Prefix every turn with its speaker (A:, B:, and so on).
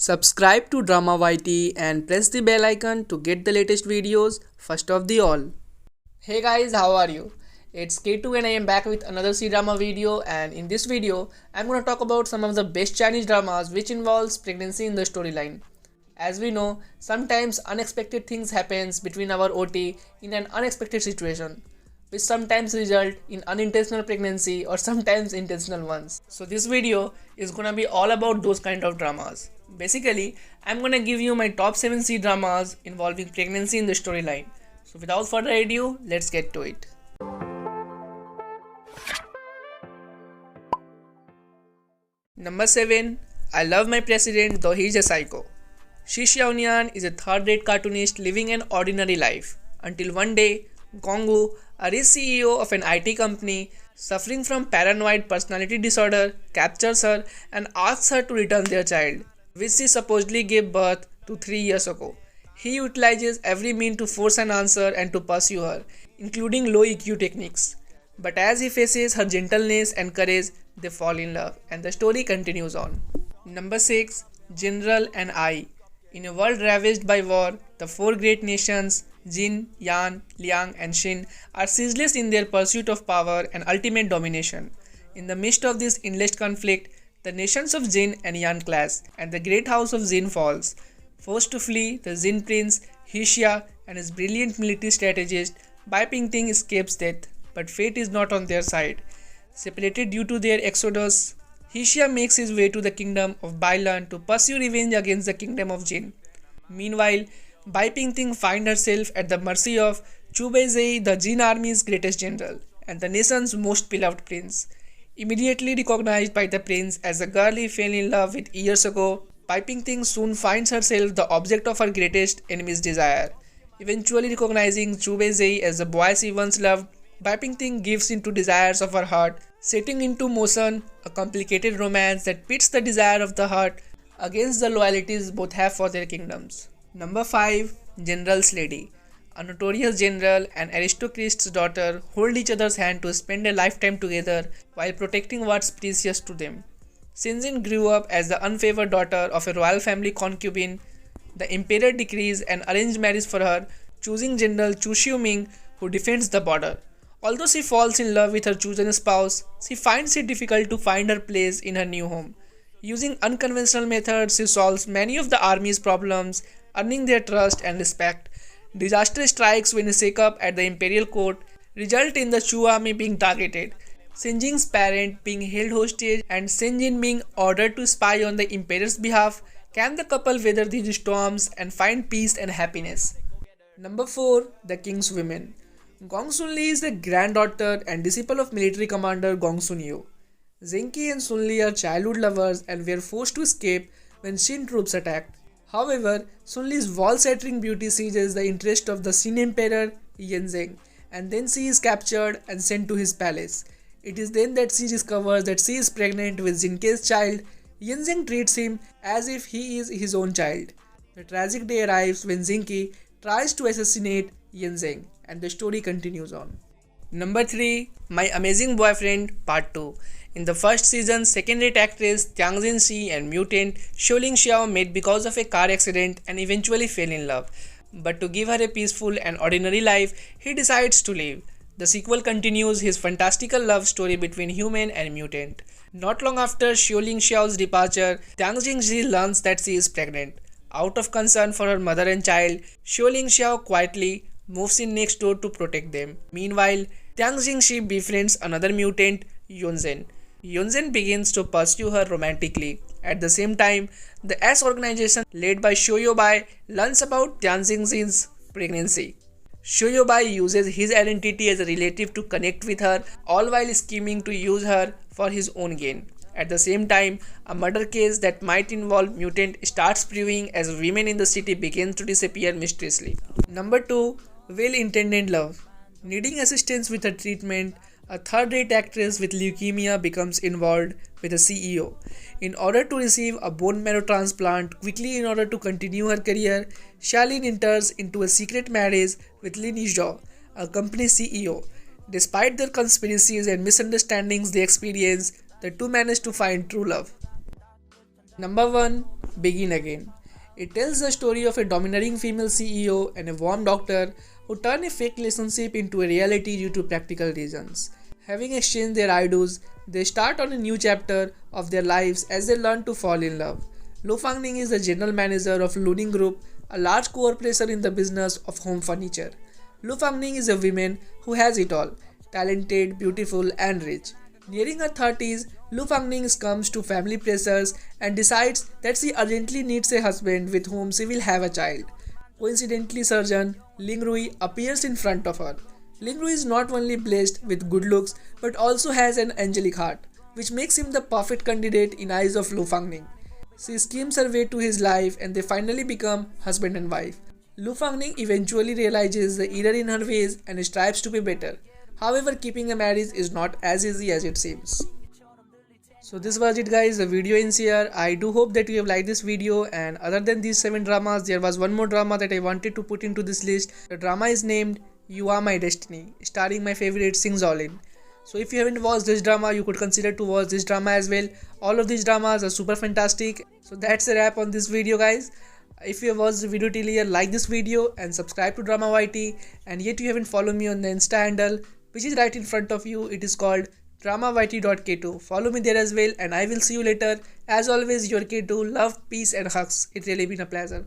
A: Subscribe to Drama YT and press the bell icon to get the latest videos first of the all. Hey guys, how are you? It's K2 and I am back with another C-drama video, and in this video I'm going to talk about some of the best Chinese dramas which involves pregnancy in the storyline. As we know, sometimes unexpected things happens between our OT in an unexpected situation, which sometimes result in unintentional pregnancy or sometimes intentional ones. So this video is gonna be all about those kind of dramas. Basically, I'm gonna give you my top 7 C dramas involving pregnancy in the storyline. So without further ado, let's get to it. Number 7. I Love My President Though He's a Psycho. Shi Xiaonian is a third-rate cartoonist living an ordinary life until one day, Gongwu, a rich CEO of an IT company suffering from paranoid personality disorder, captures her and asks her to return their child, which she supposedly gave birth to 3 years ago. He utilizes every means to force an answer and to pursue her, including low EQ techniques. But as he faces her gentleness and courage, they fall in love, and the story continues on. Number 6. General and I. In a world ravaged by war, the 4 great nations Jin, Yan, Liang and Xin are ceaseless in their pursuit of power and ultimate domination. In the midst of this endless conflict, the nations of Jin and Yan clash, and the great house of Jin falls. Forced to flee, the Jin prince, Hixia, and his brilliant military strategist, Bai Pingting escapes death, but fate is not on their side. Separated due to their exodus, Hixia makes his way to the kingdom of Bailan to pursue revenge against the kingdom of Jin. Meanwhile, Bai Pingting finds herself at the mercy of Chu Beizhi, the Jin army's greatest general, and the nation's most beloved prince. Immediately recognized by the prince as the girl he fell in love with years ago, Bai Pingting soon finds herself the object of her greatest enemy's desire. Eventually recognizing Chu Beizhi as the boy she once loved, Bai Pingting gives in to desires of her heart, setting into motion a complicated romance that pits the desire of the heart against the loyalties both have for their kingdoms. Number 5. General's Lady. A notorious general and aristocrat's daughter hold each other's hand to spend a lifetime together while protecting what's precious to them. Sinjin grew up as the unfavored daughter of a royal family concubine. The emperor decrees an arranged marriage for her, choosing General Chu Xiuming, who defends the border. Although she falls in love with her chosen spouse, she finds it difficult to find her place in her new home. Using unconventional methods, she solves many of the army's problems, earning their trust and respect. Disaster strikes when a shake-up at the imperial court result in the Chu army being targeted, Sinjin's parent being held hostage and Sinjin being ordered to spy on the emperor's behalf. Can the couple weather these storms and find peace and happiness? Number 4. The King's Women. Gong Sunli is the granddaughter and disciple of military commander Gong Sunyu. Zenki and Sunli are childhood lovers and were forced to escape when Xin troops attacked. However, Sunli's wall-shattering beauty seizes the interest of the Xin Emperor Yenzeng, and then she is captured and sent to his palace. It is then that she discovers that she is pregnant with Zinke's child. Yenzeng treats him as if he is his own child. The tragic day arrives when Zinke tries to assassinate Yenzeng, and the story continues on. Number 3. My Amazing Boyfriend Part 2. In the first season, second-rate actress Tiangjin Shi and mutant Xiaoling Xiao met because of a car accident and eventually fell in love. But to give her a peaceful and ordinary life, he decides to leave. The sequel continues his fantastical love story between human and mutant. Not long after Xiaoling Xiao's departure, Tiangjin Shi learns that she is pregnant. Out of concern for her mother and child, Xiaoling Xiao quietly moves in next door to protect them. Meanwhile, Tiangjin Shi befriends another mutant, Yunzhen. Yunzhen begins to pursue her romantically. At the same time, the S organization led by Shoyobai learns about Tiangjin Shi's pregnancy. Shoyobai uses his identity as a relative to connect with her, all while scheming to use her for his own gain. At the same time, a murder case that might involve mutant starts brewing as women in the city begin to disappear mysteriously. Number 2. Well-intended love. Needing assistance with her treatment, a third-rate actress with leukemia becomes involved with a CEO. In order to receive a bone marrow transplant quickly in order to continue her career, Xialin enters into a secret marriage with Lin Yizhou, a company CEO. Despite their conspiracies and misunderstandings they experience, the two manage to find true love. Number 1. Begin Again. It tells the story of a domineering female CEO and a warm doctor who turn a fake relationship into a reality due to practical reasons. Having exchanged their I-do's, they start on a new chapter of their lives as they learn to fall in love. Lu Fangning is the general manager of Luning Group, a large corporation in the business of home furniture. Lu Fangning is a woman who has it all, talented, beautiful and rich. Nearing her 30s, Lu Fangning succumbs to family pressures and decides that she urgently needs a husband with whom she will have a child. Coincidentally, surgeon Ling Rui appears in front of her. Ling Rui is not only blessed with good looks but also has an angelic heart, which makes him the perfect candidate in eyes of Lu Fangning. She schemes her way to his life and they finally become husband and wife. Lu Fangning eventually realizes the error in her ways and strives to be better. However, keeping a marriage is not as easy as it seems. So this was it guys, the video ends here. I do hope that you have liked this video, and other than these 7 dramas, there was one more drama that I wanted to put into this list. The drama is named You Are My Destiny, starring my favorite Sing Zolin. So if you haven't watched this drama, you could consider to watch this drama as well. All of these dramas are super fantastic. So that's a wrap on this video guys. If you have watched the video till here, like this video and subscribe to Drama YT. And yet you haven't followed me on the Insta handle, which is right in front of you. It is called dramayt.k2. Follow me there as well, and I will see you later. As always, your K2. Love, peace and hugs. It's really been a pleasure.